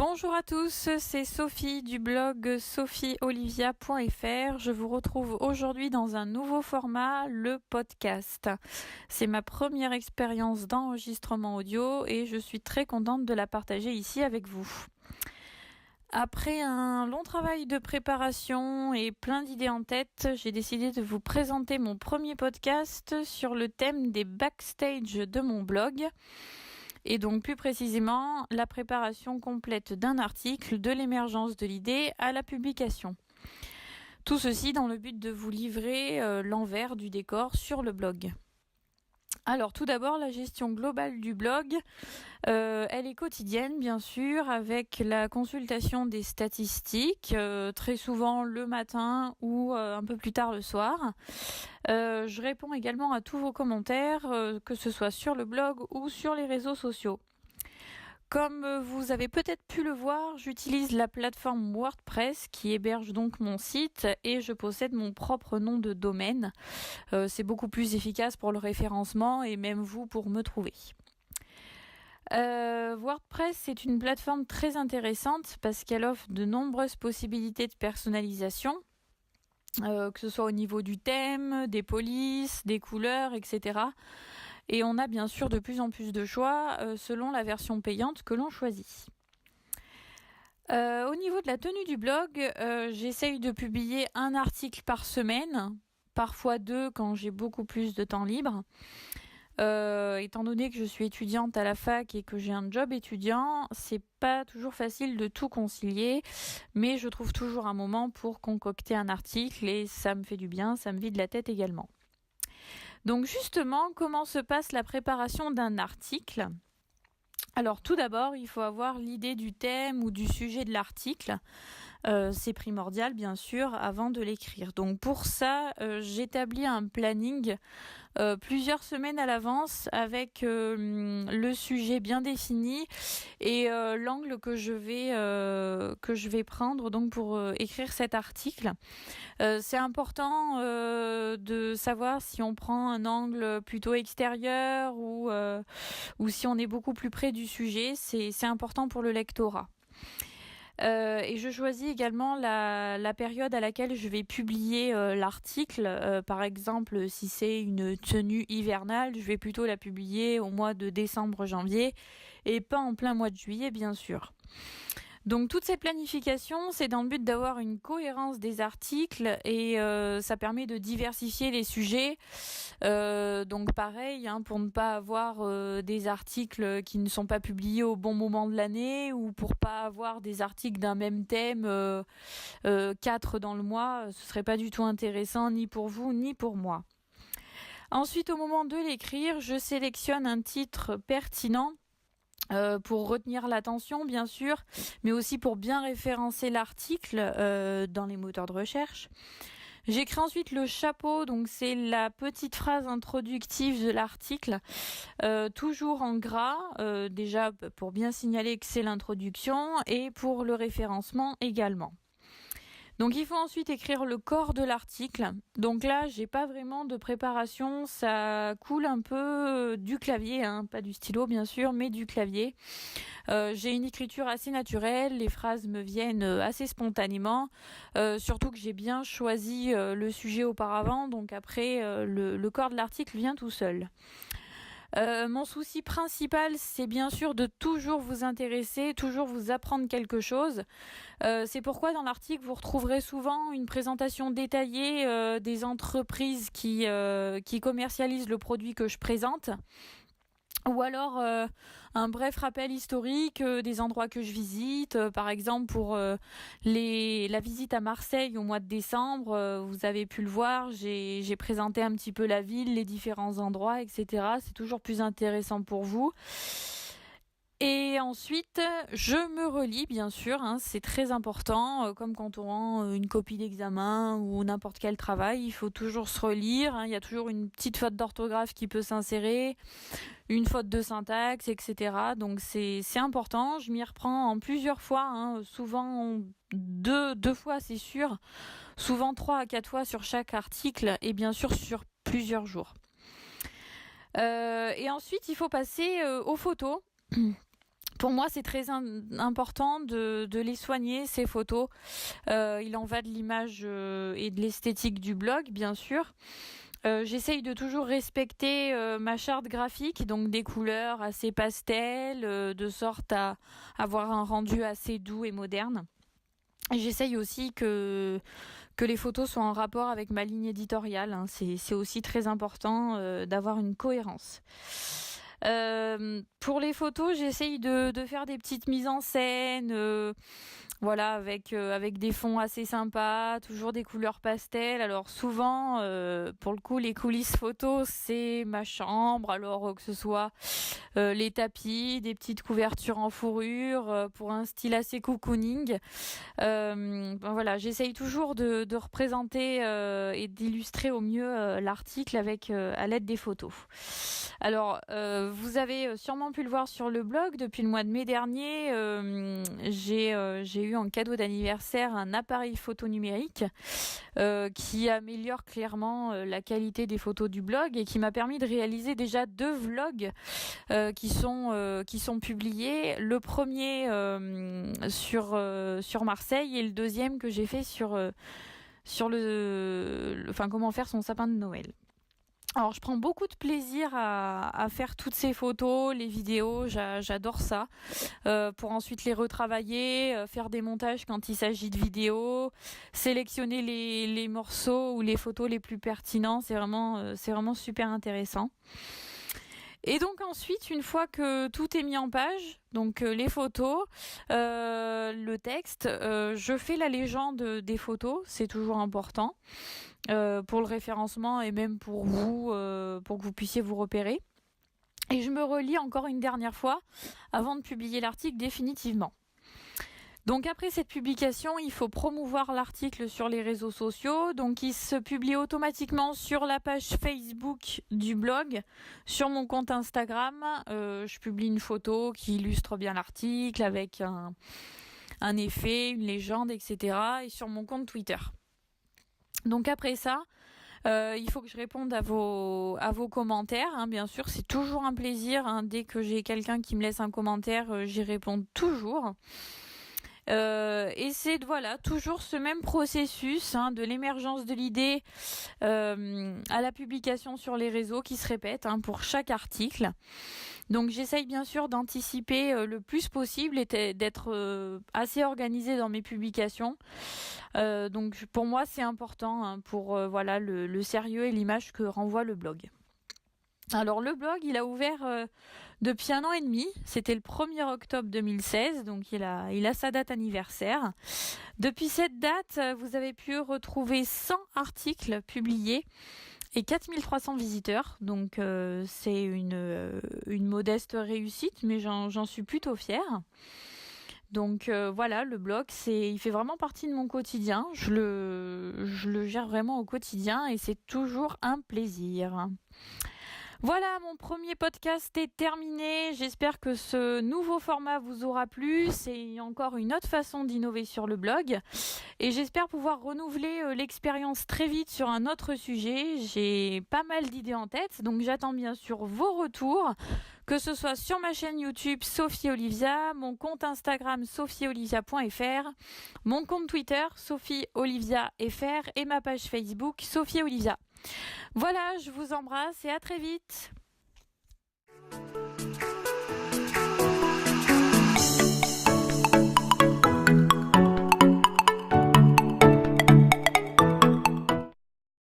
Bonjour à tous, c'est Sophie du blog sophieolivia.fr. Je vous retrouve aujourd'hui dans un nouveau format, le podcast. C'est ma première expérience d'enregistrement audio et je suis très contente de la partager ici avec vous. Après un long travail de préparation et plein d'idées en tête, j'ai décidé de vous présenter mon premier podcast sur le thème des backstage de mon blog. Et donc plus précisément, la préparation complète d'un article, de l'émergence de l'idée à la publication. Tout ceci dans le but de vous livrer l'envers du décor sur le blog. Alors tout d'abord, la gestion globale du blog, elle est quotidienne bien sûr, avec la consultation des statistiques, très souvent le matin ou un peu plus tard le soir. Je réponds également à tous vos commentaires, que ce soit sur le blog ou sur les réseaux sociaux. Comme vous avez peut-être pu le voir, j'utilise la plateforme WordPress qui héberge donc mon site et je possède mon propre nom de domaine. C'est beaucoup plus efficace pour le référencement et même vous pour me trouver. WordPress, c'est une plateforme très intéressante parce qu'elle offre de nombreuses possibilités de personnalisation. Que ce soit au niveau du thème, des polices, des couleurs, etc. Et on a bien sûr de plus en plus de choix selon la version payante que l'on choisit. Au niveau de la tenue du blog, j'essaye de publier un article par semaine, parfois 2 quand j'ai beaucoup plus de temps libre. Étant donné que je suis étudiante à la fac et que j'ai un job étudiant, c'est pas toujours facile de tout concilier, mais je trouve toujours un moment pour concocter un article et ça me fait du bien, ça me vide la tête également. Donc justement, comment se passe la préparation d'un article ? Alors tout d'abord, il faut avoir l'idée du thème ou du sujet de l'article. C'est primordial bien sûr avant de l'écrire. Donc pour ça, j'établis un planning plusieurs semaines à l'avance avec le sujet bien défini et l'angle que je vais prendre donc pour écrire cet article. C'est important de savoir si on prend un angle plutôt extérieur ou si on est beaucoup plus près du sujet. C'est important pour le lectorat. Et je choisis également la période à laquelle je vais publier l'article. Par exemple, si c'est une tenue hivernale, je vais plutôt la publier au mois de décembre-janvier et pas en plein mois de juillet, bien sûr. Donc toute cette planification, c'est dans le but d'avoir une cohérence des articles et ça permet de diversifier les sujets. Donc pareil, pour ne pas avoir des articles qui ne sont pas publiés au bon moment de l'année ou pour pas avoir des articles d'un même thème 4 dans le mois, ce serait pas du tout intéressant ni pour vous ni pour moi. Ensuite, au moment de l'écrire, je sélectionne un titre pertinent. Pour retenir l'attention bien sûr, mais aussi pour bien référencer l'article dans les moteurs de recherche. J'écris ensuite le chapeau, donc c'est la petite phrase introductive de l'article, toujours en gras, déjà pour bien signaler que c'est l'introduction et pour le référencement également. Donc il faut ensuite écrire le corps de l'article. Donc là, j'ai pas vraiment de préparation, ça coule un peu du clavier, pas du stylo bien sûr, mais du clavier. J'ai une écriture assez naturelle, les phrases me viennent assez spontanément, surtout que j'ai bien choisi le sujet auparavant, donc après le corps de l'article vient tout seul. Mon souci principal, c'est bien sûr de toujours vous intéresser, toujours vous apprendre quelque chose. C'est pourquoi dans l'article, vous retrouverez souvent une présentation détaillée des entreprises qui commercialisent le produit que je présente. Ou alors un bref rappel historique des endroits que je visite. Par exemple, pour la visite à Marseille au mois de décembre, vous avez pu le voir, j'ai présenté un petit peu la ville, les différents endroits, etc. C'est toujours plus intéressant pour vous. Et ensuite, je me relis, bien sûr, c'est très important, comme quand on rend une copie d'examen ou n'importe quel travail, il faut toujours se relire, il y a toujours une petite faute d'orthographe qui peut s'insérer, une faute de syntaxe, etc. Donc c'est important, je m'y reprends en plusieurs fois, souvent deux fois c'est sûr, souvent 3 à 4 fois sur chaque article et bien sûr sur plusieurs jours. Et ensuite, il faut passer aux photos. Pour moi, c'est très important de les soigner, ces photos. Il en va de l'image et de l'esthétique du blog, bien sûr. J'essaye de toujours respecter ma charte graphique, donc des couleurs assez pastel, de sorte à avoir un rendu assez doux et moderne. Et j'essaye aussi que les photos soient en rapport avec ma ligne éditoriale, hein. C'est aussi très important d'avoir une cohérence. Pour les photos, j'essaye de faire des petites mises en scène, voilà, avec des fonds assez sympas, toujours des couleurs pastel. Alors souvent, pour le coup, les coulisses photos, c'est ma chambre, alors que ce soit les tapis, des petites couvertures en fourrure, pour un style assez cocooning. Voilà, j'essaye toujours de représenter et d'illustrer au mieux l'article à l'aide des photos. Alors, vous avez sûrement pu le voir sur le blog, depuis le mois de mai dernier, j'ai eu en cadeau d'anniversaire un appareil photo numérique qui améliore clairement la qualité des photos du blog et qui m'a permis de réaliser déjà 2 vlogs qui sont publiés. Le premier sur Marseille et le deuxième que j'ai fait sur comment faire son sapin de Noël. Alors, je prends beaucoup de plaisir à faire toutes ces photos, les vidéos, j'adore ça. Pour ensuite les retravailler, faire des montages quand il s'agit de vidéos, sélectionner les morceaux ou les photos les plus pertinents, c'est vraiment super intéressant. Et donc ensuite, une fois que tout est mis en page, donc les photos, le texte, je fais la légende des photos, c'est toujours important pour le référencement et même pour vous, pour que vous puissiez vous repérer. Et je me relis encore une dernière fois avant de publier l'article définitivement. Donc après cette publication, il faut promouvoir l'article sur les réseaux sociaux. Donc il se publie automatiquement sur la page Facebook du blog, sur mon compte Instagram. Je publie une photo qui illustre bien l'article avec un effet, une légende, etc. Et sur mon compte Twitter. Donc après ça, il faut que je réponde à vos commentaires, hein, bien sûr, c'est toujours un plaisir, hein. Dès que j'ai quelqu'un qui me laisse un commentaire, j'y réponds toujours. Et c'est toujours ce même processus, hein, de l'émergence de l'idée à la publication sur les réseaux qui se répète, hein, pour chaque article. Donc j'essaye bien sûr d'anticiper le plus possible et d'être assez organisée dans mes publications. Donc pour moi c'est important, hein, pour le sérieux et l'image que renvoie le blog. Alors le blog, il a ouvert depuis 1 an et demi, c'était le 1er octobre 2016, donc il a sa date anniversaire. Depuis cette date, vous avez pu retrouver 100 articles publiés et 4300 visiteurs, donc c'est une modeste réussite, mais j'en suis plutôt fière. Donc le blog, il fait vraiment partie de mon quotidien, je le gère vraiment au quotidien et c'est toujours un plaisir. Voilà, mon premier podcast est terminé. J'espère que ce nouveau format vous aura plu. C'est encore une autre façon d'innover sur le blog. Et j'espère pouvoir renouveler l'expérience très vite sur un autre sujet. J'ai pas mal d'idées en tête, donc j'attends bien sûr vos retours. Que ce soit sur ma chaîne YouTube Sophie Olivia, mon compte Instagram sophieolivia.fr, mon compte Twitter sophieolivia.fr et ma page Facebook Sophie Olivia. Voilà, je vous embrasse et à très vite.